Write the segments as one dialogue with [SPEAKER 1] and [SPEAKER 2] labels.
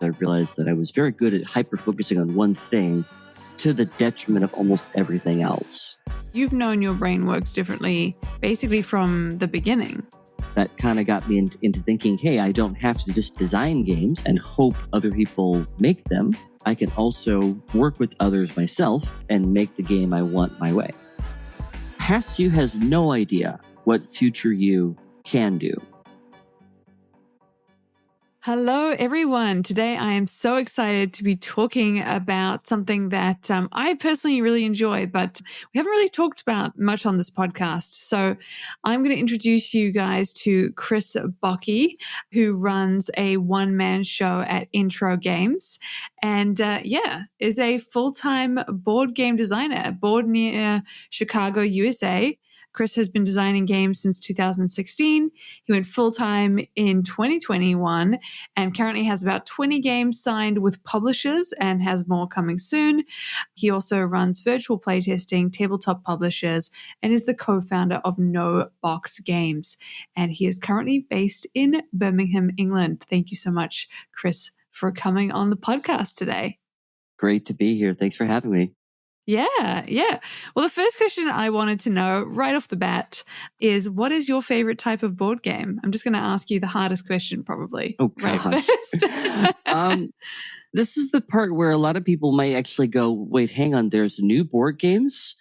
[SPEAKER 1] I realized that I was very good at hyper-focusing on one thing to the detriment of almost everything else.
[SPEAKER 2] You've known your brain works differently basically from the beginning.
[SPEAKER 1] That kind of got me into thinking, hey, I don't have to just design games and hope other people make them. I can also work with others myself and make the game I want my way. Past you has no idea what future you can do.
[SPEAKER 2] Hello, everyone. Today, I am so excited to be talking about something that I personally really enjoy, but we haven't really talked about much on this podcast. So I'm going to introduce you guys to Chris Backe, who runs a one-man show at Intro Games and is a full-time board game designer, born near Chicago, USA. Chris has been designing games since 2016. He went full-time in 2021 and currently has about 20 games signed with publishers and has more coming soon. He also runs virtual playtesting, tabletop publishers, and is the co-founder of No Box Games. And he is currently based in Birmingham, England. Thank you so much, Chris, for coming on the podcast today.
[SPEAKER 1] Great to be here. Thanks for having me.
[SPEAKER 2] Yeah. Well, the first question I wanted to know right off the bat is, what is your favorite type of board game? I'm just going to ask you the hardest question probably.
[SPEAKER 1] Oh, gosh.
[SPEAKER 2] Right first.
[SPEAKER 1] This is the part where a lot of people might actually go, wait, hang on, there's new board games?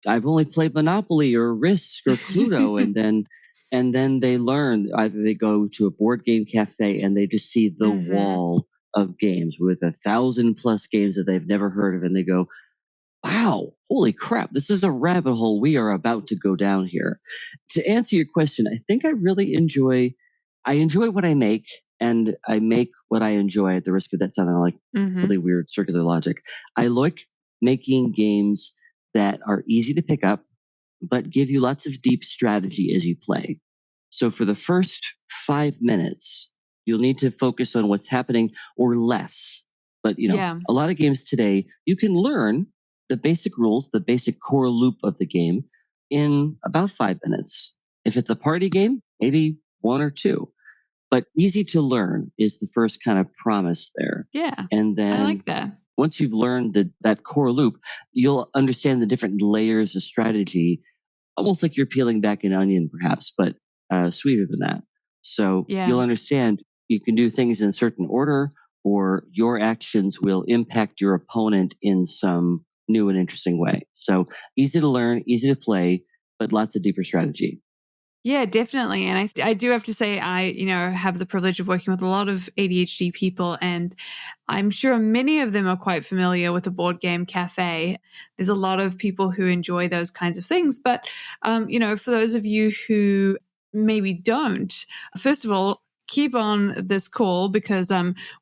[SPEAKER 1] I've only played Monopoly or Risk or Cluedo. and then they learn, either they go to a board game cafe and they just see the wall of games with 1,000+ games that they've never heard of. And they go, wow, holy crap, this is a rabbit hole we are about to go down here. To answer your question, I think I really enjoy what I make, and I make what I enjoy, at the risk of that sounding like really weird circular logic. I like making games that are easy to pick up, but give you lots of deep strategy as you play. So for the first 5 minutes, you'll need to focus on what's happening or less. But, a lot of games today, you can learn the basic rules, the basic core loop of the game in about 5 minutes. If it's a party game, maybe 1 or 2. But easy to learn is the first kind of promise there.
[SPEAKER 2] Yeah,
[SPEAKER 1] and then
[SPEAKER 2] I like that.
[SPEAKER 1] Once you've learned that core loop, you'll understand the different layers of strategy, almost like you're peeling back an onion, perhaps, but sweeter than that. So you'll understand you can do things in a certain order, or your actions will impact your opponent in some new and interesting way. So easy to learn, easy to play, but lots of deeper strategy.
[SPEAKER 2] Yeah, definitely. And I do have to say, I have the privilege of working with a lot of ADHD people, and I'm sure many of them are quite familiar with a board game cafe. There's a lot of people who enjoy those kinds of things. But, for those of you who maybe don't, first of all, keep on this call because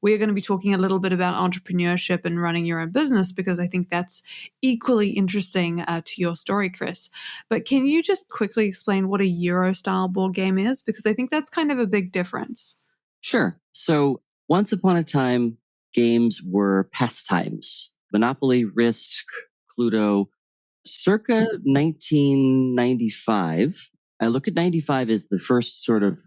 [SPEAKER 2] we're going to be talking a little bit about entrepreneurship and running your own business, because I think that's equally interesting to your story, Chris. But can you just quickly explain what a Euro-style board game is? Because I think that's kind of a big difference.
[SPEAKER 1] Sure. So once upon a time, games were pastimes. Monopoly, Risk, Cluedo, circa 1995. I look at 95 as the first sort of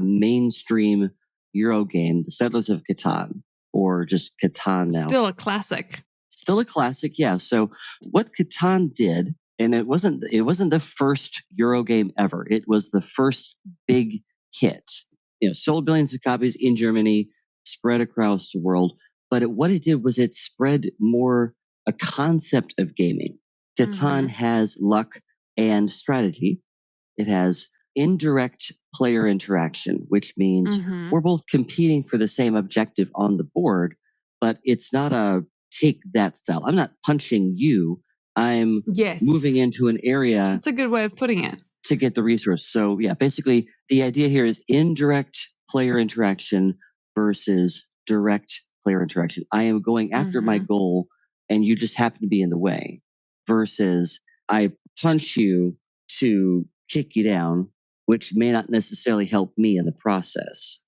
[SPEAKER 1] mainstream Euro game, the Settlers of Catan, or just Catan now.
[SPEAKER 2] Still a classic.
[SPEAKER 1] Still a classic, yeah. So what Catan did, and it wasn't the first Euro game ever. It was the first big hit. Sold billions of copies in Germany, spread across the world. But what it did was it spread more a concept of gaming. Catan has luck and strategy. It has indirect player interaction, which means we're both competing for the same objective on the board, but it's not a take that style. I'm not punching you. I'm moving into an area.
[SPEAKER 2] That's a good way of putting it.
[SPEAKER 1] To get the resource. So yeah, basically the idea here is indirect player interaction versus direct player interaction. I am going after my goal and you just happen to be in the way, versus I punch you to kick you down, which may not necessarily help me in the process.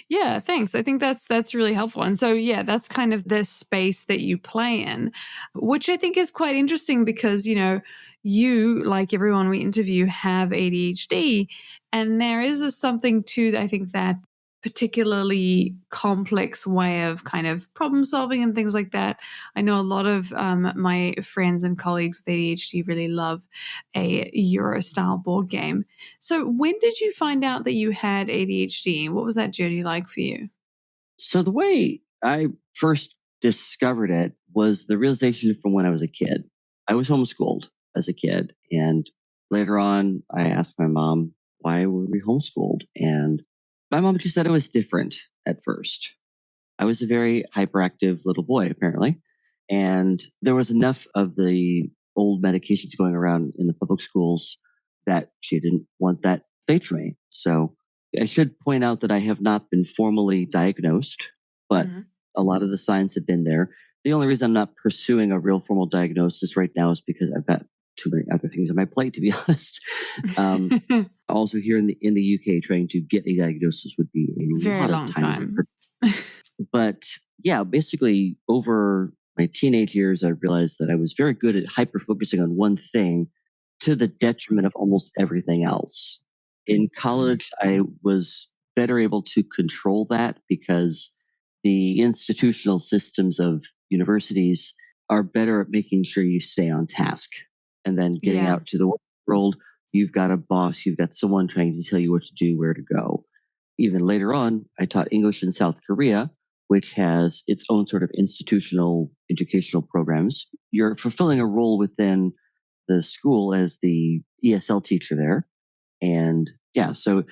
[SPEAKER 2] Yeah, thanks. I think that's really helpful. And so, that's kind of the space that you play in, which I think is quite interesting because, you, like everyone we interview, have ADHD. And there is something too, I think, that particularly complex way of kind of problem solving and things like that. I know a lot of my friends and colleagues with ADHD really love a Euro style board game. So when did you find out that you had ADHD? What was that journey like for you?
[SPEAKER 1] So the way I first discovered it was the realization from when I was a kid. I was homeschooled as a kid. And later on, I asked my mom, why were we homeschooled? And my mom just said it was different at first. I was a very hyperactive little boy, apparently. And there was enough of the old medications going around in the public schools that she didn't want that fate for me. So I should point out that I have not been formally diagnosed, but a lot of the signs have been there. The only reason I'm not pursuing a real formal diagnosis right now is because I've got too many other things on my plate, to be honest. Also, here in the UK, trying to get a diagnosis would be a
[SPEAKER 2] very
[SPEAKER 1] lot
[SPEAKER 2] long
[SPEAKER 1] of time. But yeah, basically over my teenage years, I realized that I was very good at hyper focusing on one thing to the detriment of almost everything else. In college, I was better able to control that because the institutional systems of universities are better at making sure you stay on task. And then getting out to the world, you've got a boss, you've got someone trying to tell you what to do, where to go. Even later on, I taught English in South Korea, which has its own sort of institutional educational programs. You're fulfilling a role within the school as the ESL teacher there. And yeah, so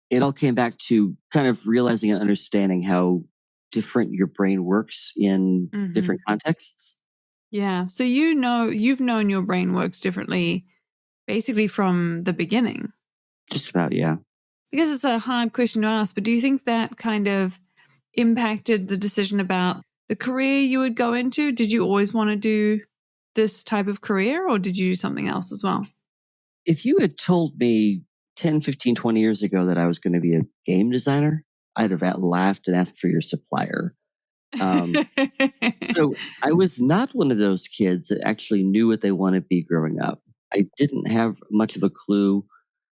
[SPEAKER 1] it all came back to kind of realizing and understanding how different your brain works in different contexts.
[SPEAKER 2] Yeah. So you've known your brain works differently basically from the beginning.
[SPEAKER 1] Just about, yeah.
[SPEAKER 2] Because it's a hard question to ask, but do you think that kind of impacted the decision about the career you would go into? Did you always want to do this type of career, or did you do something else as well?
[SPEAKER 1] If you had told me 10, 15, 20 years ago that I was going to be a game designer, I'd have laughed and asked for your supplier. So I was not one of those kids that actually knew what they wanted to be growing up. I didn't have much of a clue.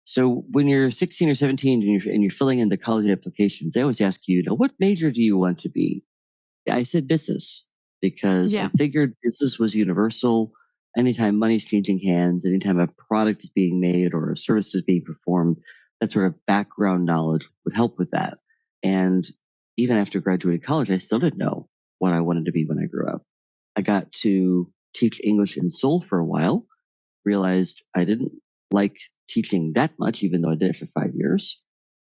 [SPEAKER 1] So when you're 16 or 17 and you're filling in the college applications, they always ask you, what major do you want to be? I said business because I figured business was universal. Anytime money's changing hands, anytime a product is being made or a service is being performed, that sort of background knowledge would help with that. And even after graduating college, I still didn't know what I wanted to be when I grew up. I got to teach English in Seoul for a while, realized I didn't like teaching that much, even though I did it for 5 years.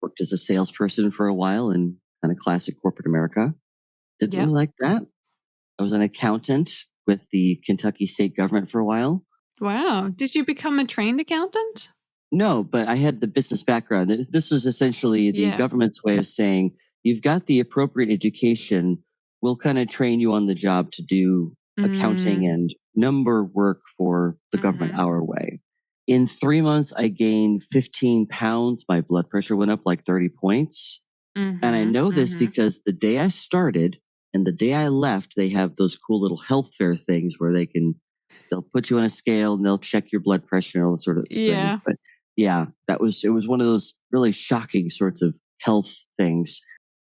[SPEAKER 1] Worked as a salesperson for a while in kind of classic corporate America. Didn't really like that. I was an accountant with the Kentucky state government for a while.
[SPEAKER 2] Wow. Did you become a trained accountant?
[SPEAKER 1] No, but I had the business background. This was essentially the government's way of saying, you've got the appropriate education. We'll kind of train you on the job to do accounting and number work for the government our way. In 3 months, I gained 15 pounds. My blood pressure went up like 30 points. And I know this because the day I started and the day I left, they have those cool little health fair things where they'll put you on a scale and they'll check your blood pressure and all that sort of thing. But yeah, it was one of those really shocking sorts of health things.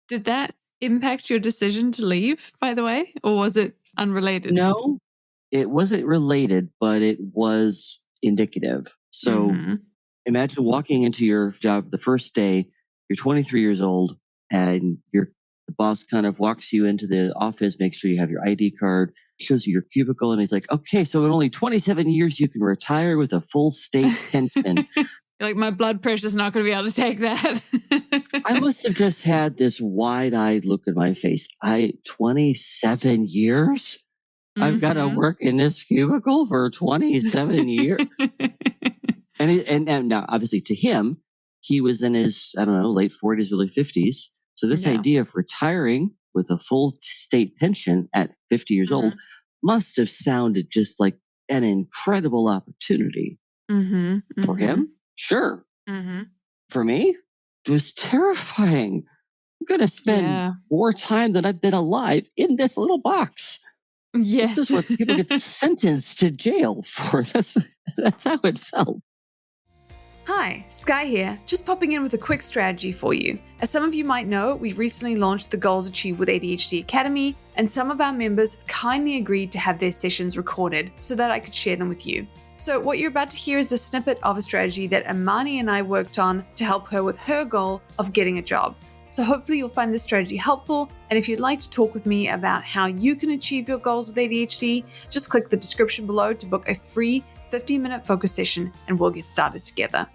[SPEAKER 2] Did that impact your decision to leave, by the way, or was it unrelated?
[SPEAKER 1] No, it wasn't related, but it was indicative. So imagine walking into your job the first day, you're 23 years old, and the boss kind of walks you into the office, makes sure you have your ID card, shows you your cubicle, and he's like, okay, so in only 27 years, you can retire with a full state pension.
[SPEAKER 2] Like, my blood pressure's not going to be able to take that.
[SPEAKER 1] I must have just had this wide-eyed look in my face. 27 years? I've got to work in this cubicle for 27 years. And now, obviously, to him, he was in his, late 40s, early 50s. So this idea of retiring with a full state pension at 50 years old must have sounded just like an incredible opportunity for him. Sure. For me, it was terrifying. I'm going to spend more time than I've been alive in this little box.
[SPEAKER 2] Yes.
[SPEAKER 1] This is what people get sentenced to jail for. That's how it felt.
[SPEAKER 2] Hi, Skye here, just popping in with a quick strategy for you. As some of you might know, we've recently launched the Goals Achieved with ADHD Academy, and some of our members kindly agreed to have their sessions recorded so that I could share them with you. So what you're about to hear is a snippet of a strategy that Amani and I worked on to help her with her goal of getting a job. So hopefully you'll find this strategy helpful, and if you'd like to talk with me about how you can achieve your goals with ADHD, just click the description below to book a free 15-minute focus session and we'll get started together.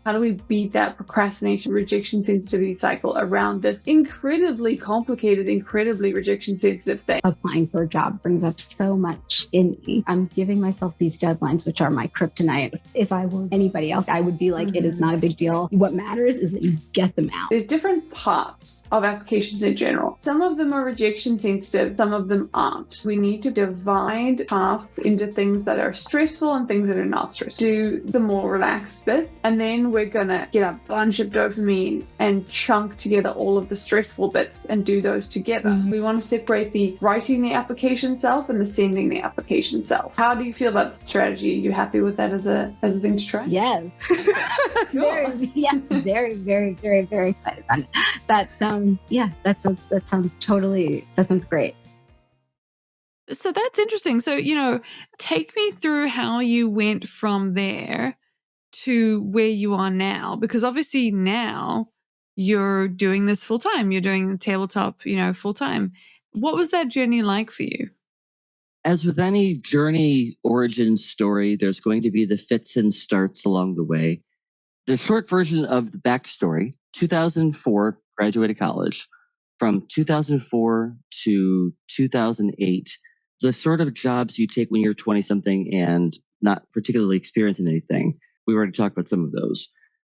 [SPEAKER 3] How do we beat that procrastination, rejection sensitivity cycle around this incredibly complicated, incredibly rejection sensitive thing?
[SPEAKER 4] Applying for a job brings up so much in me. I'm giving myself these deadlines, which are my kryptonite. If I were anybody else, I would be like, it is not a big deal. What matters is that you get them out.
[SPEAKER 3] There's different parts of applications in general. Some of them are rejection sensitive, some of them aren't. We need to divide tasks into things that are stressful and things that are not stressful. Do the more relaxed bits, and then we're going to get a bunch of dopamine and chunk together all of the stressful bits and do those together. We want to separate the writing the application self and the sending the application self. How do you feel about the strategy? Are you happy with that as a thing to try?
[SPEAKER 4] Yes.
[SPEAKER 3] Cool.
[SPEAKER 4] Very, very excited about it. That sounds great.
[SPEAKER 2] So that's interesting. So, take me through how you went from there to where you are now, because obviously now you're doing this full time. You're doing the tabletop, full time. What was that journey like for you?
[SPEAKER 1] As with any journey origin story, there's going to be the fits and starts along the way. The short version of the backstory, 2004, graduated college. From 2004 to 2008, the sort of jobs you take when you're 20-something and not particularly experienced in anything. We already talked about some of those.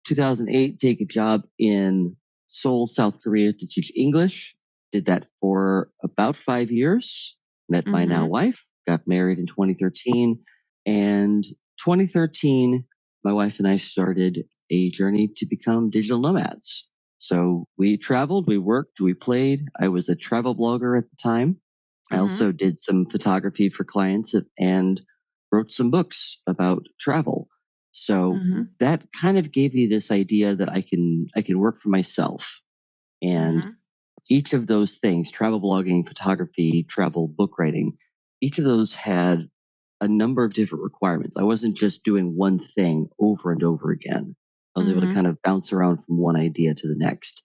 [SPEAKER 1] 2008, take a job in Seoul, South Korea to teach English. Did that for about 5 years. Met my now wife, got married in 2013. And 2013, my wife and I started a journey to become digital nomads. So we traveled, we worked, we played. I was a travel blogger at the time. I also did some photography for clients and wrote some books about travel. So that kind of gave me this idea that I can work for myself. And each of those things, travel blogging, photography, travel book writing, each of those had a number of different requirements. I wasn't just doing one thing over and over again. I was able to kind of bounce around from one idea to the next.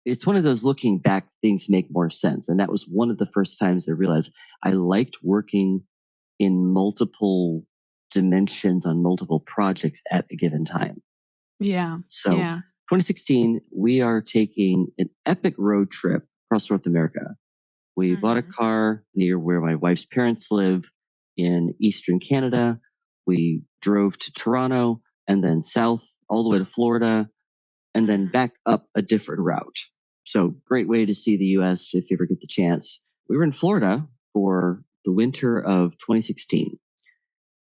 [SPEAKER 1] It's one of those looking back, things make more sense. And that was one of the first times I realized I liked working in multiple dimensions on multiple projects at a given time.
[SPEAKER 2] Yeah.
[SPEAKER 1] So 2016, we are taking an epic road trip across North America. We bought a car near where my wife's parents live in Eastern Canada. We drove to Toronto and then south all the way to Florida and then back up a different route. So great way to see the US if you ever get the chance. We were in Florida for the winter of 2016.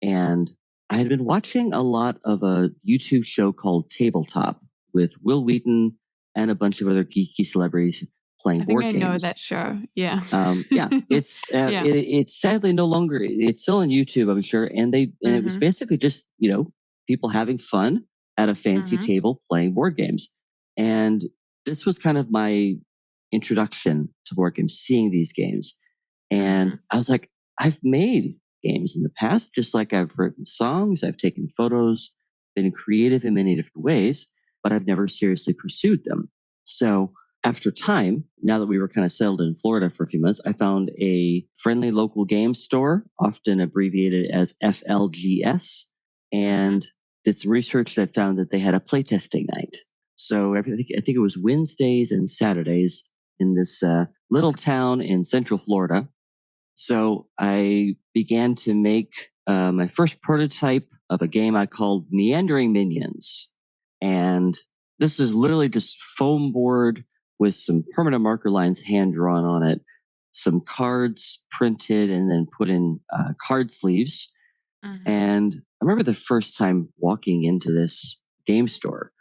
[SPEAKER 1] And I had been watching a lot of a YouTube show called Tabletop with Will Wheaton and a bunch of other geeky celebrities playing board games.
[SPEAKER 2] I know that show. Yeah.
[SPEAKER 1] It's sadly no longer. It's still on YouTube, I'm sure. And it was basically just people having fun at a fancy table playing board games. And this was kind of my introduction to board games, seeing these games. And I was like, I've made games in the past, just like I've written songs, I've taken photos, been creative in many different ways, but I've never seriously pursued them. So after time, now that we were kind of settled in Florida for a few months, I found a friendly local game store, often abbreviated as FLGS, and did some research that found that they had a playtesting night. So I think it was Wednesdays and Saturdays in this little town in Central Florida. So I began to make my first prototype of a game I called Meandering Minions. And this is literally just foam board with some permanent marker lines hand drawn on it, some cards printed and then put in card sleeves. And I remember the first time walking into this game store.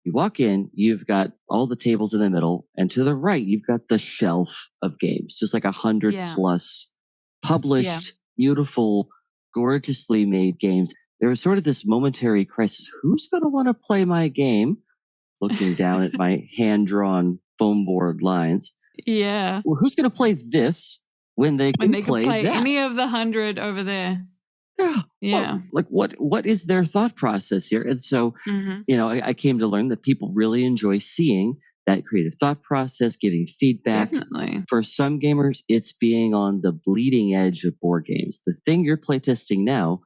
[SPEAKER 1] You walk in, you've got all the tables in the middle, and to the right, you've got the shelf of games, just like 100 plus published, beautiful, gorgeously made games. there was sort of this momentary crisis. Who's going to want to play my game? Looking down at my hand-drawn foam board lines.
[SPEAKER 2] Yeah.
[SPEAKER 1] Well, who's going to play this when they can
[SPEAKER 2] could
[SPEAKER 1] play that?
[SPEAKER 2] any of the 100 over there.
[SPEAKER 1] Yeah.
[SPEAKER 2] Yeah.
[SPEAKER 1] Well, like what is their thought process here? And so, I came to learn that people really enjoy seeing that creative thought process, giving feedback.
[SPEAKER 2] Definitely.
[SPEAKER 1] For some gamers, it's being on the bleeding edge of board games. The thing you're playtesting now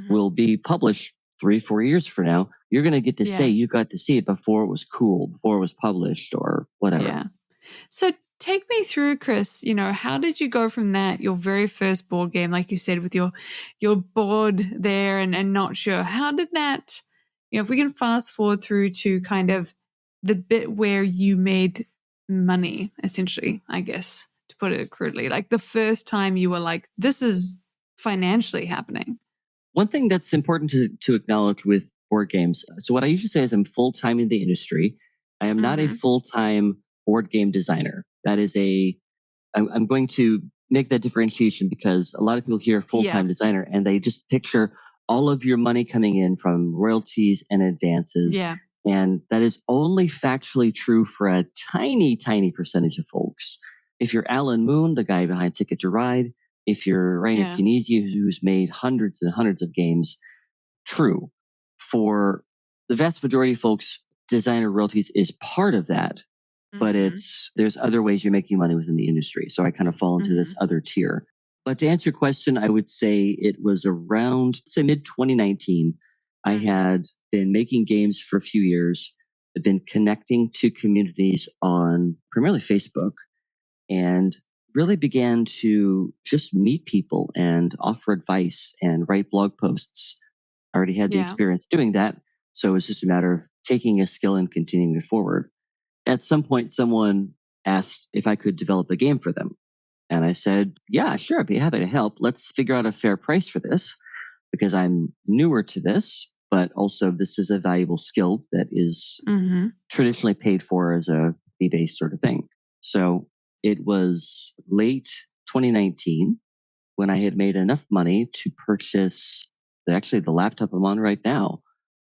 [SPEAKER 1] will be published 3-4 years from now. You're going to get to say you got to see it before it was cool, before it was published or whatever.
[SPEAKER 2] Yeah. So take me through, Chris, how did you go from that, your very first board game, like you said, with your board there and not sure, how did that, if we can fast forward through to kind of the bit where you made money, essentially, I guess, to put it crudely, like the first time you were like, this is financially happening.
[SPEAKER 1] One thing that's important to acknowledge with board games. So what I usually say is I'm full-time in the industry. I am not a full-time board game designer. That is I'm going to make that differentiation because a lot of people hear full-time designer and they just picture all of your money coming in from royalties and advances.
[SPEAKER 2] Yeah.
[SPEAKER 1] And that is only factually true for a tiny, tiny percentage of folks. If you're Alan Moon, the guy behind Ticket to Ride, if you're Rainer Knizia, who's made hundreds and hundreds of games, true. For the vast majority of folks, designer royalties is part of that, but there's other ways you're making money within the industry. So I kind of fall into this other tier. But to answer your question, I would say it was around, say, mid-2019. I had been making games for a few years. I've been connecting to communities on primarily Facebook and really began to just meet people and offer advice and write blog posts. I already had the experience doing that. So it was just a matter of taking a skill and continuing it forward. At some point, someone asked if I could develop a game for them. And I said, yeah, sure, I'd be happy to help. Let's figure out a fair price for this because I'm newer to this, but also this is a valuable skill that is traditionally paid for as a fee-based sort of thing. So it was late 2019 when I had made enough money to purchase the laptop I'm on right now.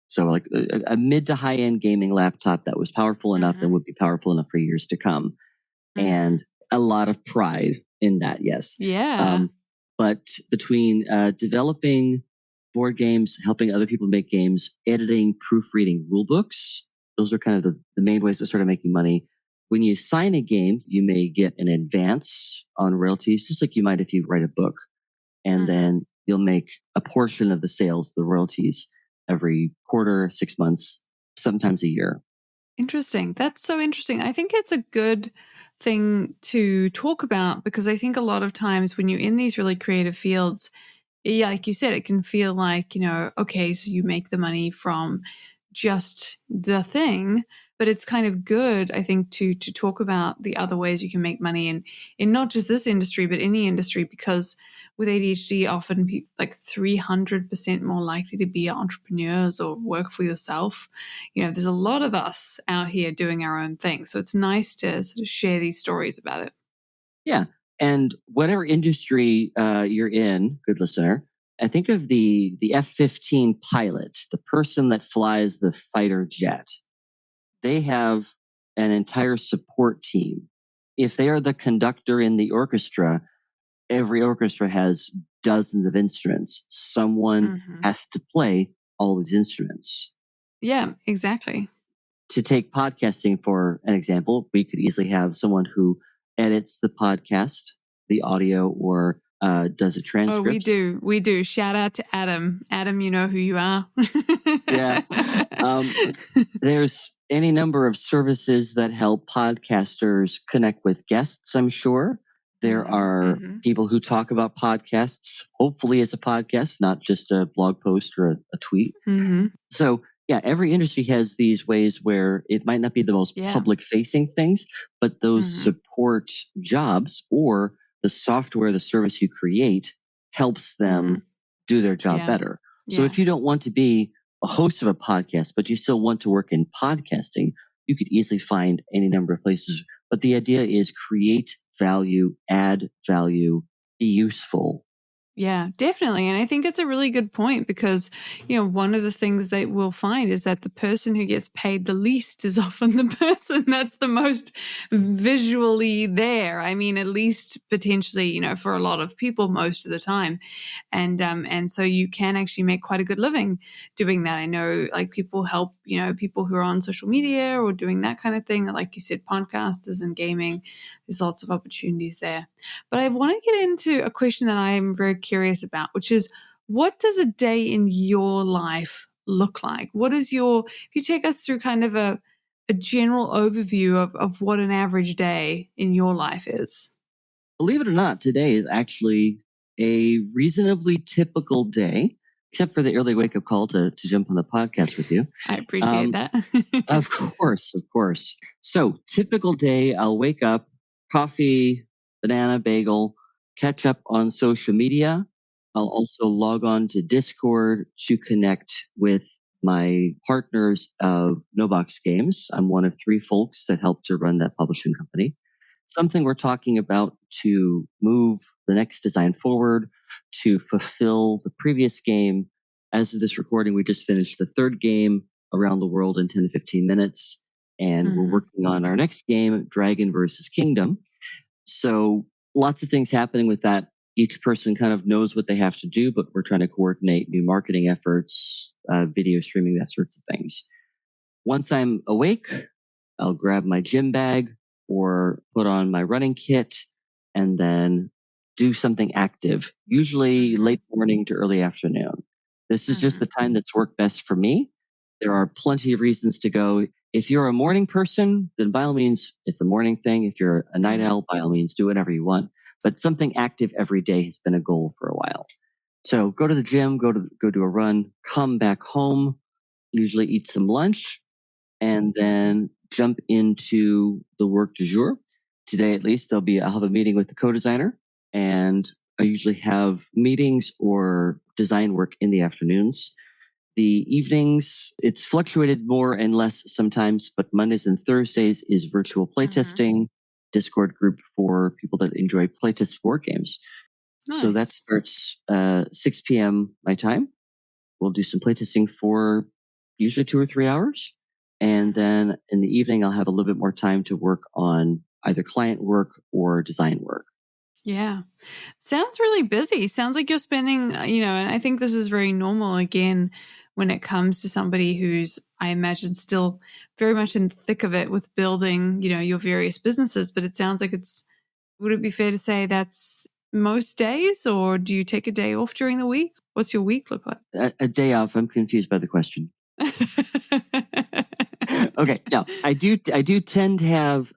[SPEAKER 1] So like a mid to high end gaming laptop that was powerful enough and would be powerful enough for years to come. And a lot of pride in that, yes.
[SPEAKER 2] Yeah.
[SPEAKER 1] But between developing board games, helping other people make games, editing, proofreading rule books, those are kind of the main ways to start making money. When you sign a game, you may get an advance on royalties, just like you might if you write a book. And then you'll make a portion of the sales, the royalties, every quarter, 6 months, sometimes a year.
[SPEAKER 2] Interesting. That's so interesting. I think it's a good thing to talk about because I think a lot of times when you're in these really creative fields, like you said, it can feel like, okay, so you make the money from just the thing, but it's kind of good, I think, to talk about the other ways you can make money in not just this industry, but any industry, because with ADHD, often like 300% more likely to be entrepreneurs or work for yourself. There's a lot of us out here doing our own thing. So it's nice to sort of share these stories about it.
[SPEAKER 1] Yeah. And whatever industry you're in, good listener, I think of the F-15 pilot, the person that flies the fighter jet. They have an entire support team. If they are the conductor in the orchestra, every orchestra has dozens of instruments. Someone has to play all these instruments.
[SPEAKER 2] Yeah, exactly.
[SPEAKER 1] To take podcasting for an example, we could easily have someone who edits the podcast, the audio, or does a transcript.
[SPEAKER 2] Oh, we do. Shout out to Adam. Adam, you know who you are.
[SPEAKER 1] Yeah. There's any number of services that help podcasters connect with guests, I'm sure. There are people who talk about podcasts, hopefully as a podcast, not just a blog post or a tweet. So, yeah, every industry has these ways where it might not be the most public-facing things, but those support jobs or the software, the service you create helps them do their job better. So if you don't want to be a host of a podcast, but you still want to work in podcasting, you could easily find any number of places. But the idea is create value, add value, be useful.
[SPEAKER 2] Yeah, definitely. And I think it's a really good point because, one of the things that we'll find is that the person who gets paid the least is often the person that's the most visually there. I mean, at least potentially, for a lot of people most of the time. And so you can actually make quite a good living doing that. I know like people help, people who are on social media or doing that kind of thing. Like you said, podcasters and gaming, there's lots of opportunities there. But I want to get into a question that I'm very curious about, which is what does a day in your life look like? If you take us through kind of a general overview of what an average day in your life is?
[SPEAKER 1] Believe it or not, today is actually a reasonably typical day, except for the early wake-up call to jump on the podcast with you.
[SPEAKER 2] I appreciate that.
[SPEAKER 1] Of course. So, typical day, I'll wake up, coffee, banana, bagel, catch up on social media. I'll also log on to Discord to connect with my partners of No Box Games. I'm one of 3 folks that help to run that publishing company. Something we're talking about to move the next design forward, to fulfill the previous game. As of this recording, we just finished the 3rd game around the world in 10 to 15 minutes. And we're working on our next game, Dragon versus Kingdom. So lots of things happening with that. Each person kind of knows what they have to do, but we're trying to coordinate new marketing efforts, video streaming, that sorts of things. Once I'm awake, I'll grab my gym bag or put on my running kit and then do something active, usually late morning to early afternoon. This is just the time that's worked best for me. There are plenty of reasons to go. If you're a morning person, then by all means, it's a morning thing. If you're a night owl, by all means, do whatever you want. But something active every day has been a goal for a while. So go to the gym, go do a run, come back home, usually eat some lunch, and then jump into the work du jour. Today, at least, I'll have a meeting with the co-designer, and I usually have meetings or design work in the afternoons. The evenings, it's fluctuated more and less sometimes, but Mondays and Thursdays is virtual playtesting, Discord group for people that enjoy playtest board games. Nice. So that starts 6 p.m. my time. We'll do some playtesting for usually 2 or 3 hours. And then in the evening, I'll have a little bit more time to work on either client work or design work.
[SPEAKER 2] Yeah. Sounds really busy. Sounds like you're spending, and I think this is very normal again when it comes to somebody who's, I imagine, still very much in the thick of it with building, your various businesses. But it sounds like would it be fair to say that's most days, or do you take a day off during the week? What's your week look like?
[SPEAKER 1] A day off. I'm confused by the question. Okay, no, I do tend to have,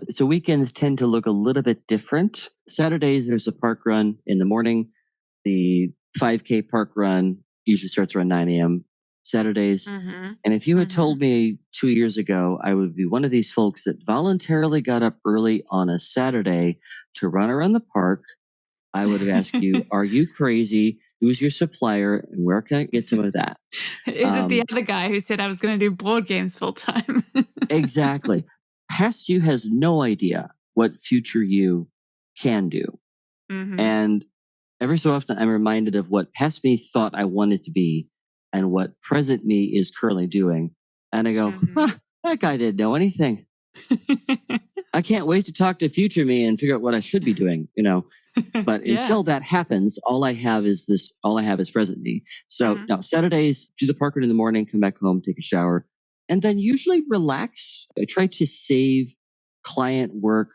[SPEAKER 1] so weekends tend to look a little bit different. Saturdays, there's a park run in the morning. The 5K park run usually starts around 9 a.m. Saturdays. And if you had told me 2 years ago, I would be one of these folks that voluntarily got up early on a Saturday to run around the park, I would have asked you, are you crazy? Who's your supplier and where can I get some of that?
[SPEAKER 2] Is it the other guy who said I was going to do board games full time?
[SPEAKER 1] Exactly. Past you has no idea what future you can do. And every so often I'm reminded of what past me thought I wanted to be and what present me is currently doing. And I go, that guy didn't know anything. I can't wait to talk to future me and figure out what I should be doing, But until that happens, all I have is present me. So now Saturdays, do the park run in the morning, come back home, take a shower, and then usually relax. I try to save client work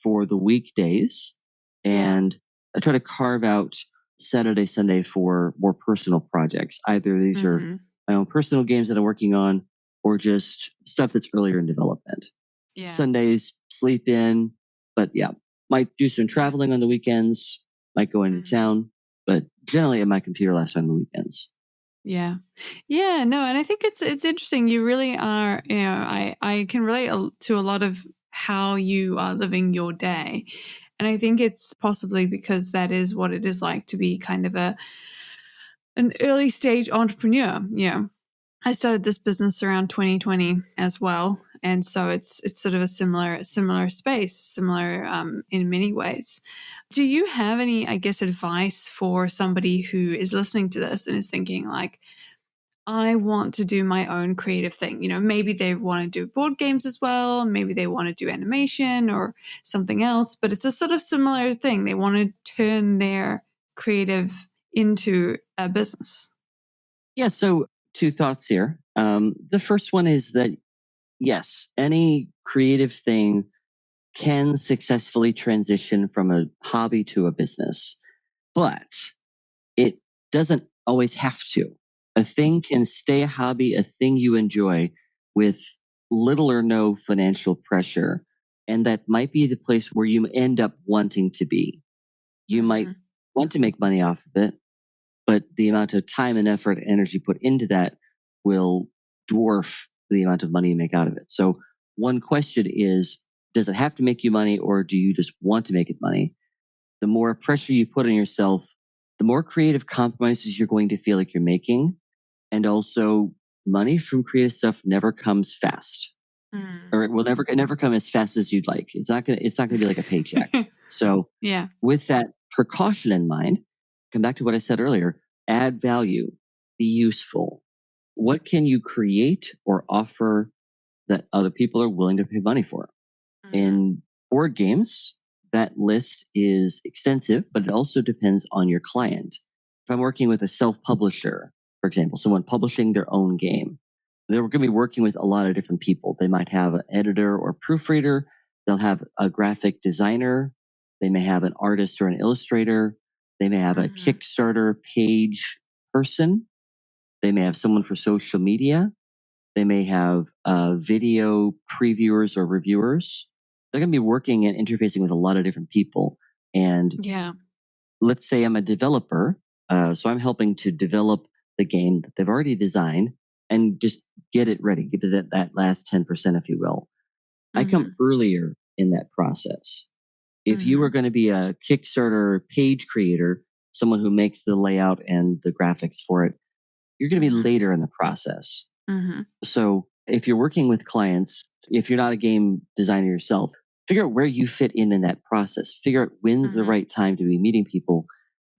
[SPEAKER 1] for the weekdays, and I try to carve out Saturday, Sunday for more personal projects. Either these are my own personal games that I'm working on, or just stuff that's earlier in development. Yeah. Sundays, sleep in, but might do some traveling on the weekends, might go into town, but generally at my computer last time on the weekends.
[SPEAKER 2] Yeah. Yeah, no, and I think it's interesting. You really are, I can relate to a lot of how you are living your day. And I think it's possibly because that is what it is like to be kind of an early stage entrepreneur. I started this business around 2020 as well. And so it's sort of a similar space, similar in many ways. Do you have any, I guess, advice for somebody who is listening to this and is thinking like, I want to do my own creative thing? Maybe they want to do board games as well. Maybe they want to do animation or something else, but it's a sort of similar thing. They want to turn their creative into a business.
[SPEAKER 1] Yeah. So two thoughts here. The first one is that, yes, any creative thing can successfully transition from a hobby to a business, but it doesn't always have to. A thing can stay a hobby, a thing you enjoy with little or no financial pressure. And that might be the place where you end up wanting to be. You might want to make money off of it, but the amount of time and effort and energy put into that will dwarf the amount of money you make out of it. So one question is, does it have to make you money, or do you just want to make it money? The more pressure you put on yourself, the more creative compromises you're going to feel like you're making. And also, money from creative stuff never comes fast, or it will never come as fast as you'd like. It's not gonna be like a paycheck. So,
[SPEAKER 2] Yeah.
[SPEAKER 1] With that precaution in mind, come back to what I said earlier: add value, be useful. What can you create or offer that other people are willing to pay money for? In board games, that list is extensive, but it also depends on your client. If I'm working with a self-publisher, for example, someone publishing their own game, they're going to be working with a lot of different people. They might have an editor or proofreader. They'll have a graphic designer. They may have an artist or an illustrator. They may have a Kickstarter page person. They may have someone for social media. They may have video previewers or reviewers. They're going to be working and interfacing with a lot of different people. And let's say I'm a developer. So I'm helping to develop the game that they've already designed and just get it ready, get to that last 10%, if you will. I come earlier in that process. If you are going to be a Kickstarter page creator, someone who makes the layout and the graphics for it, you're going to be later in the process. So if you're working with clients, if you're not a game designer yourself, figure out where you fit in that process. Figure out when's the right time to be meeting people.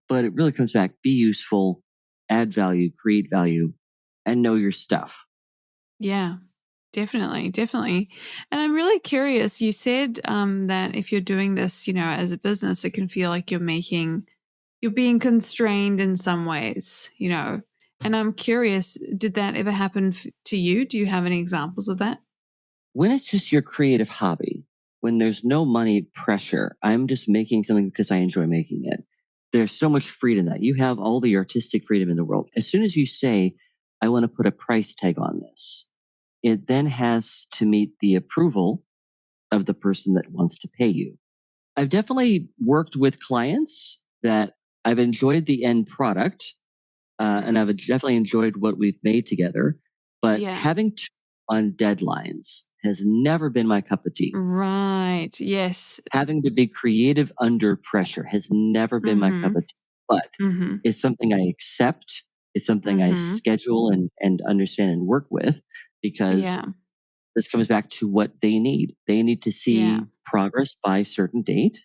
[SPEAKER 1] But it really comes back: be useful, add value, create value, and know your stuff.
[SPEAKER 2] Yeah, definitely. And I'm really curious. You said that if you're doing this, as a business, it can feel like you're being constrained in some ways, And I'm curious, did that ever happen to you? Do you have any examples of that?
[SPEAKER 1] When it's just your creative hobby, when there's no money pressure, I'm just making something because I enjoy making it. There's so much freedom that you have, all the artistic freedom in the world. As soon as you say, I want to put a price tag on this, it then has to meet the approval of the person that wants to pay you. I've definitely worked with clients that I've enjoyed the end product, and I've definitely enjoyed what we've made together. But having to on deadlines has never been my cup of tea.
[SPEAKER 2] Right. Yes.
[SPEAKER 1] Having to be creative under pressure has never been my cup of tea. But it's something I accept. It's something I schedule and understand and work with, because this comes back to what they need. They need to see progress by a certain date.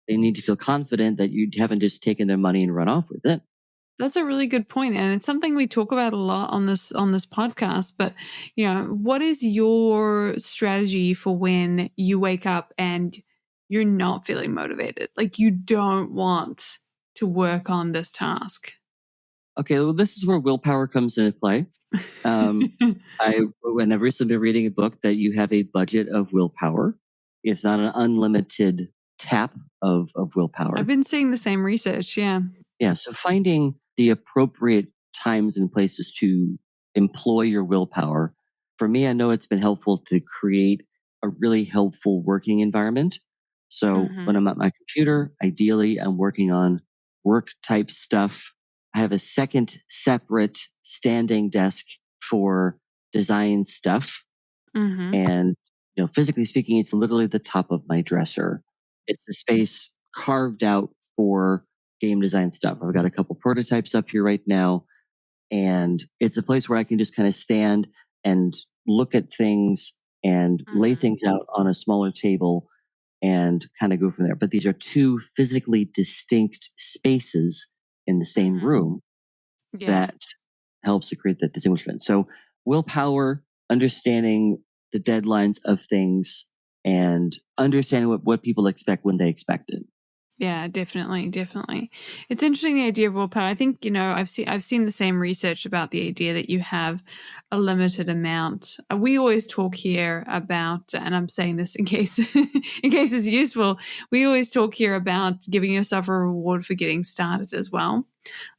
[SPEAKER 1] They need to feel confident that you haven't just taken their money and run off with it.
[SPEAKER 2] That's a really good point, and it's something we talk about a lot on this podcast. But what is your strategy for when you wake up and you're not feeling motivated? Like you don't want to work on this task.
[SPEAKER 1] Okay, well, this is where willpower comes into play. I've recently been reading a book that you have a budget of willpower. It's not an unlimited tap of willpower.
[SPEAKER 2] I've been seeing the same research. Yeah.
[SPEAKER 1] So finding the appropriate times and places to employ your willpower. For me, I know it's been helpful to create a really helpful working environment. So when I'm at my computer, ideally I'm working on work type stuff. I have a second separate standing desk for design stuff. And physically speaking, it's literally the top of my dresser. It's the space carved out for game design stuff. I've got a couple prototypes up here right now, and it's a place where I can just kind of stand and look at things and lay things out on a smaller table and kind of go from there. But these are two physically distinct spaces in the same room that helps to create that distinguishment. So willpower, understanding the deadlines of things, and understanding what people expect when they expect it.
[SPEAKER 2] Yeah, definitely. It's interesting, the idea of willpower. I think, I've seen the same research about the idea that you have a limited amount. We always talk here about, and I'm saying this in case it's useful, we always talk here about giving yourself a reward for getting started as well,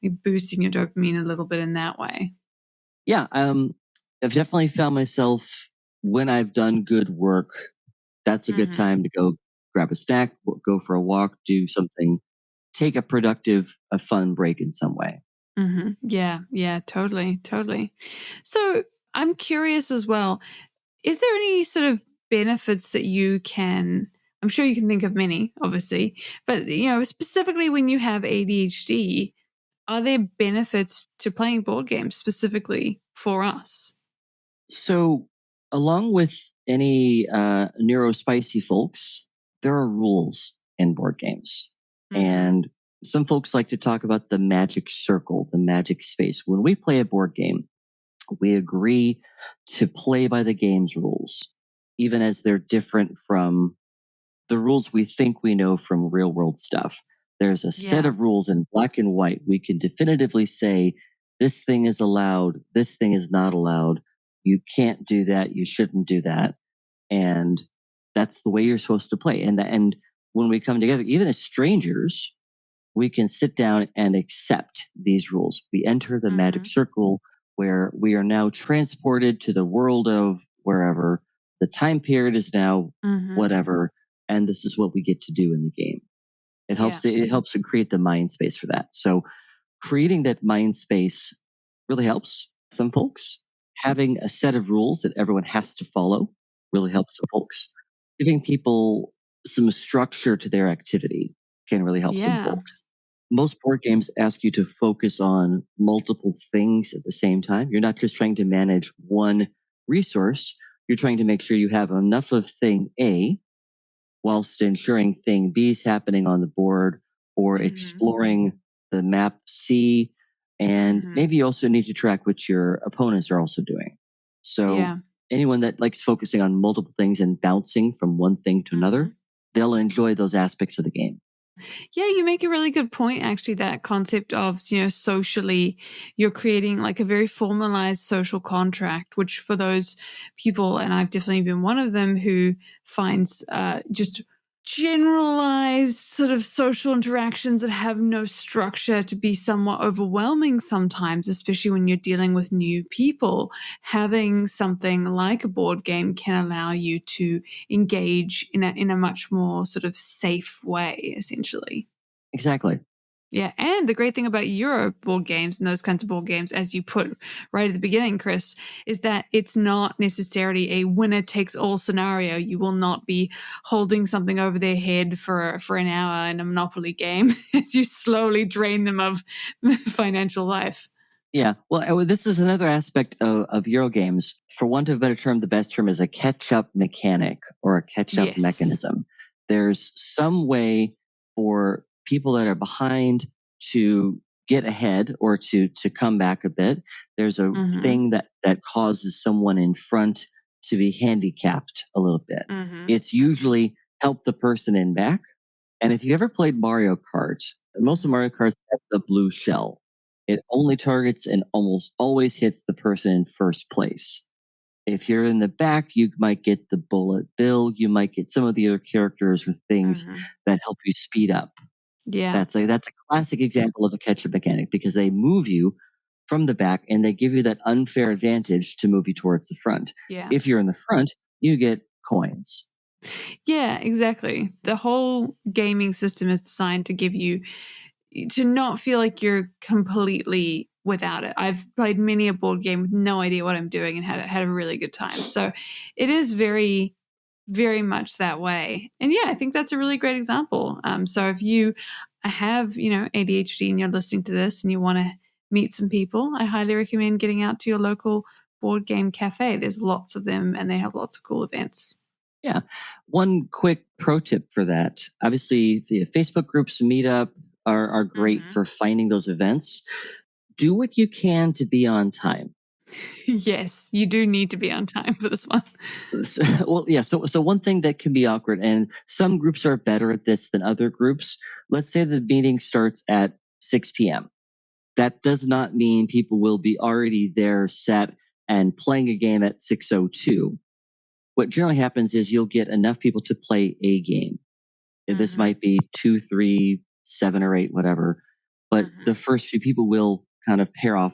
[SPEAKER 2] like boosting your dopamine a little bit in that way.
[SPEAKER 1] Yeah, I've definitely found myself, when I've done good work, that's a good time to go grab a snack, go for a walk, do something, take a productive, a fun break in some way.
[SPEAKER 2] Yeah, totally. So I'm curious as well, is there any sort of benefits that I'm sure you can think of many, obviously, but, specifically when you have ADHD, are there benefits to playing board games specifically for us?
[SPEAKER 1] So along with any neurospicy folks, there are rules in board games. And some folks like to talk about the magic circle, the magic space. When we play a board game, we agree to play by the game's rules, even as they're different from the rules we think we know from real world stuff. There's a set of rules in black and white. We can definitively say this thing is allowed, this thing is not allowed. You can't do that. You shouldn't do that. And that's the way you're supposed to play. And when we come together, even as strangers, we can sit down and accept these rules. We enter the magic circle where we are now transported to the world of wherever. The time period is now whatever, and this is what we get to do in the game. It helps. It helps to create the mind space for that. So creating that mind space really helps some folks. Having a set of rules that everyone has to follow really helps some folks. Giving people some structure to their activity can really help some folks. Most board games ask you to focus on multiple things at the same time. You're not just trying to manage one resource. You're trying to make sure you have enough of thing A whilst ensuring thing B is happening on the board, or exploring the map C. And maybe you also need to track what your opponents are also doing. So anyone that likes focusing on multiple things and bouncing from one thing to another, they'll enjoy those aspects of the game.
[SPEAKER 2] Yeah, you make a really good point, actually, that concept of, socially, you're creating like a very formalized social contract, which for those people, and I've definitely been one of them, who finds just generalized sort of social interactions that have no structure to be somewhat overwhelming sometimes, especially when you're dealing with new people. Having something like a board game can allow you to engage in a much more sort of safe way, essentially.
[SPEAKER 1] Exactly.
[SPEAKER 2] Yeah, and the great thing about Euro board games and those kinds of board games, as you put right at the beginning, Chris, is that it's not necessarily a winner-takes-all scenario. You will not be holding something over their head for an hour in a Monopoly game as you slowly drain them of financial life.
[SPEAKER 1] Yeah, well, this is another aspect of Euro games. For want of a better term, the best term is a catch-up mechanic or a catch-up mechanism. There's some way for people that are behind to get ahead or to come back a bit. There's a thing that causes someone in front to be handicapped a little bit. It's usually help the person in back. And if you ever played Mario Kart, most of Mario Kart have the blue shell. It only targets and almost always hits the person in first place. If you're in the back, you might get the bullet bill. You might get some of the other characters with things that help you speed up.
[SPEAKER 2] Yeah,
[SPEAKER 1] that's a classic example of a catch-up mechanic, because they move you from the back and they give you that unfair advantage to move you towards the front.
[SPEAKER 2] Yeah.
[SPEAKER 1] If you're in the front, you get coins.
[SPEAKER 2] Yeah, exactly. The whole gaming system is designed to give you to not feel like you're completely without it. I've played many a board game with no idea what I'm doing and had a really good time. So it is very, very much that way. And yeah, I think that's a really great example. So if you have, ADHD and you're listening to this and you want to meet some people, I highly recommend getting out to your local board game cafe. There's lots of them and they have lots of cool events.
[SPEAKER 1] Yeah. One quick pro tip for that. Obviously, the Facebook groups, Meetup are great for finding those events. Do what you can to be on time.
[SPEAKER 2] Yes, you do need to be on time for this one.
[SPEAKER 1] So one thing that can be awkward, and some groups are better at this than other groups. Let's say the meeting starts at 6 p.m. That does not mean people will be already there, set, and playing a game at 6:02. What generally happens is you'll get enough people to play a game. This might be 2, 3, 7, or 8, whatever. But the first few people will kind of pair off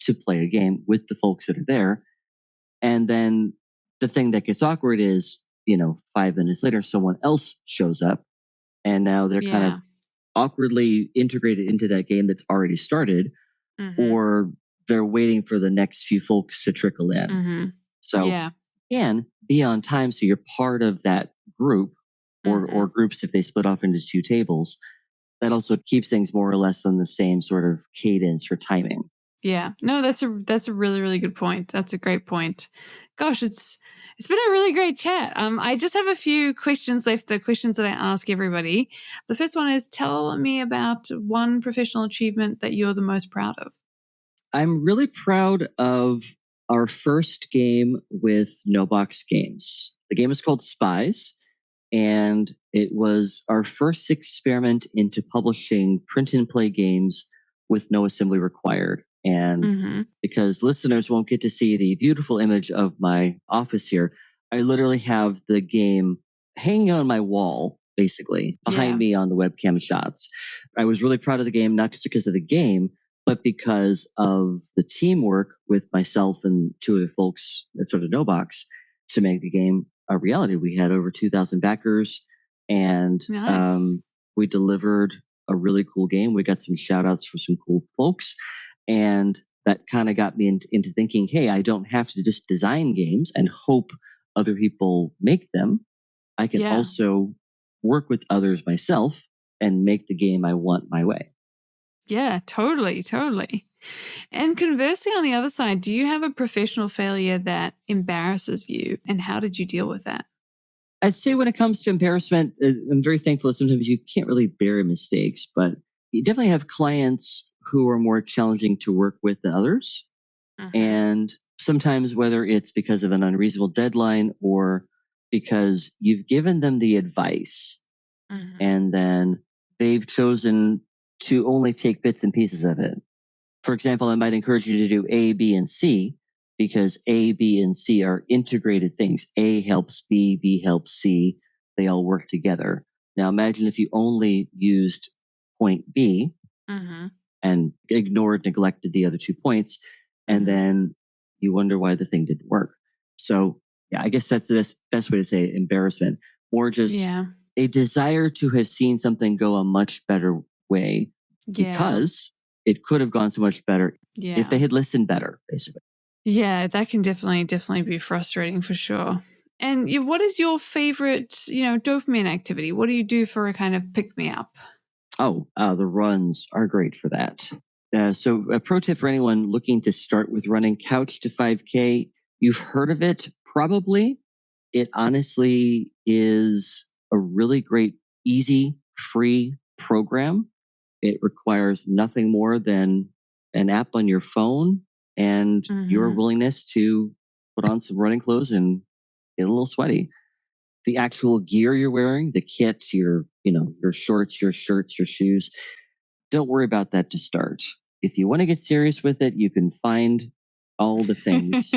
[SPEAKER 1] to play a game with the folks that are there. And then the thing that gets awkward is, 5 minutes later, someone else shows up and now they're kind of awkwardly integrated into that game that's already started, or they're waiting for the next few folks to trickle in. So you can be on time so you're part of that group or groups if they split off into 2 tables. That also keeps things more or less on the same sort of cadence for timing.
[SPEAKER 2] Yeah, no, that's a really, really good point. That's a great point. Gosh, it's been a really great chat. I just have a few questions left, the questions that I ask everybody. The first one is, tell me about one professional achievement that you're the most proud of.
[SPEAKER 1] I'm really proud of our first game with No Box Games. The game is called Spies, and it was our first experiment into publishing print and play games with no assembly required. And because listeners won't get to see the beautiful image of my office here, I literally have the game hanging on my wall, basically, behind me on the webcam shots. I was really proud of the game, not just because of the game, but because of the teamwork with myself and 2 other folks at sort of No Box to make the game a reality. We had over 2,000 backers, and we delivered a really cool game. We got some shout outs for some cool folks. And that kind of got me into thinking, hey, I don't have to just design games and hope other people make them. I can also work with others myself and make the game I want my way.
[SPEAKER 2] Yeah, totally. And conversely, on the other side, do you have a professional failure that embarrasses you? And how did you deal with that?
[SPEAKER 1] I'd say when it comes to embarrassment, I'm very thankful that sometimes you can't really bury mistakes, but you definitely have clients who are more challenging to work with than others. And sometimes whether it's because of an unreasonable deadline or because you've given them the advice and then they've chosen to only take bits and pieces of it. For example, I might encourage you to do A, B, and C because A, B, and C are integrated things. A helps B, B helps C. They all work together. Now imagine if you only used point B and neglected the other 2 points, and then you wonder why the thing didn't work. So yeah, I guess that's the best way to say it, embarrassment, or just a desire to have seen something go a much better way because it could have gone so much better if they had listened better, basically.
[SPEAKER 2] Yeah, that can definitely be frustrating for sure. And what is your favorite, dopamine activity? What do you do for a kind of pick-me-up?
[SPEAKER 1] The runs are great for that. So a pro tip for anyone looking to start with running, Couch to 5K. You've heard of it, probably. It honestly is a really great, easy, free program. It requires nothing more than an app on your phone and your willingness to put on some running clothes and get a little sweaty. The actual gear you're wearing, the kit, your shorts, your shirts, your shoes, don't worry about that to start. If you want to get serious with it, you can find all the things.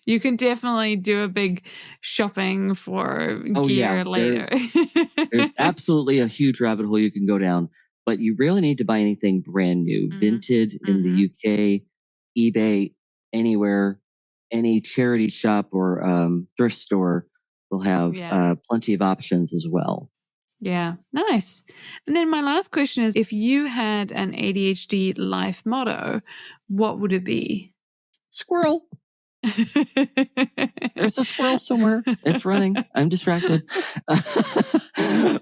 [SPEAKER 2] You can definitely do a big shopping for gear later.
[SPEAKER 1] There's absolutely a huge rabbit hole you can go down, but you really need to buy anything brand new, vintage in the UK, eBay, anywhere, any charity shop or thrift store will have plenty of options as well.
[SPEAKER 2] Yeah, nice. And then my last question is, if you had an ADHD life motto, what would it be?
[SPEAKER 1] Squirrel. There's a squirrel somewhere. It's running. I'm distracted.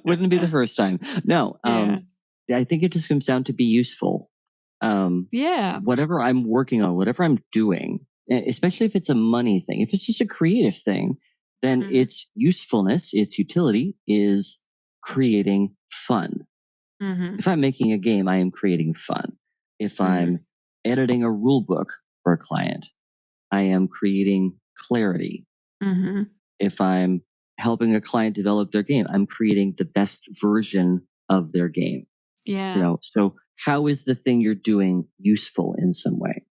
[SPEAKER 1] Wouldn't be the first time. No. I think it just comes down to be useful. Whatever I'm working on, whatever I'm doing, especially if it's a money thing. If it's just a creative thing, then its usefulness, its utility is creating fun. If I'm making a game, I am creating fun. If I'm editing a rule book for a client, I am creating clarity. If I'm helping a client develop their game, I'm creating the best version of their game.
[SPEAKER 2] Yeah.
[SPEAKER 1] So how is the thing you're doing useful in some way?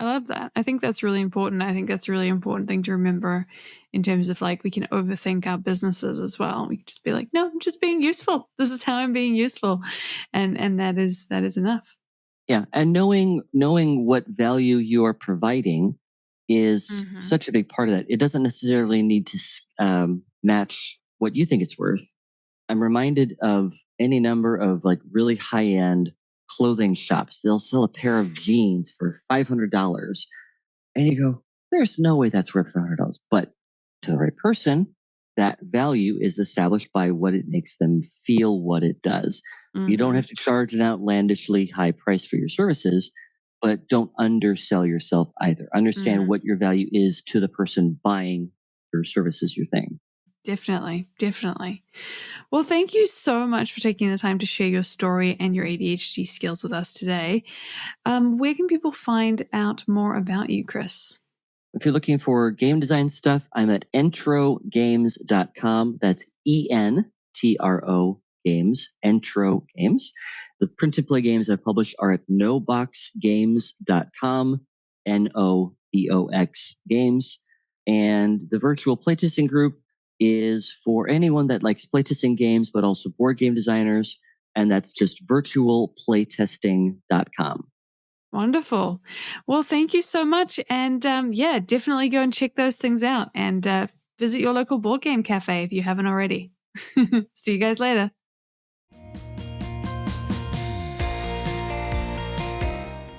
[SPEAKER 2] I love that. I think that's really important. I think that's a really important thing to remember in terms of like we can overthink our businesses as well. We can just be like, no, I'm just being useful. This is how I'm being useful. And that is enough.
[SPEAKER 1] Yeah. And knowing what value you are providing is such a big part of that. It doesn't necessarily need to match what you think it's worth. I'm reminded of any number of like really high-end clothing shops. They'll sell a pair of jeans for $500. And you go, there's no way that's worth $500. But to the right person, that value is established by what it makes them feel, what it does. You don't have to charge an outlandishly high price for your services, but don't undersell yourself either. Understand what your value is to the person buying your services, your thing.
[SPEAKER 2] Definitely. Well, thank you so much for taking the time to share your story and your ADHD skills with us today. Where can people find out more about you, Chris?
[SPEAKER 1] If you're looking for game design stuff, I'm at entrogames.com. That's ENTRO Games, Entro Games. The print-and-play games I publish are at noboxgames.com, NOBOX Games. And the virtual playtesting group is for anyone that likes playtesting games, but also board game designers. And that's just virtualplaytesting.com.
[SPEAKER 2] Wonderful. Well, thank you so much. And definitely go and check those things out and visit your local board game cafe if you haven't already. See you guys later.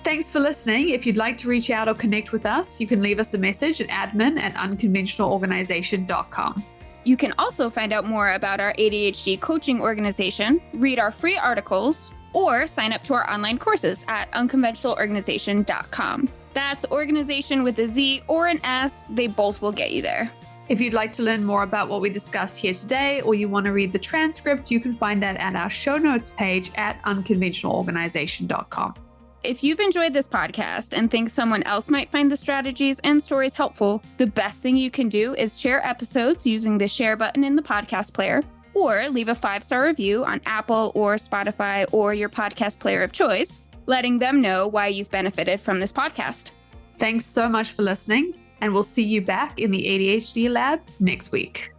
[SPEAKER 2] Thanks for listening. If you'd like to reach out or connect with us, you can leave us a message at admin@unconventionalorganization.com.
[SPEAKER 5] You can also find out more about our ADHD coaching organization, read our free articles, or sign up to our online courses at unconventionalorganization.com. That's organization with a Z or an S. They both will get you there.
[SPEAKER 2] If you'd like to learn more about what we discussed here today, or you want to read the transcript, you can find that at our show notes page at unconventionalorganization.com.
[SPEAKER 5] If you've enjoyed this podcast and think someone else might find the strategies and stories helpful, the best thing you can do is share episodes using the share button in the podcast player, or leave a 5-star review on Apple or Spotify or your podcast player of choice, letting them know why you've benefited from this podcast.
[SPEAKER 2] Thanks so much for listening, and we'll see you back in the ADHD Lab next week.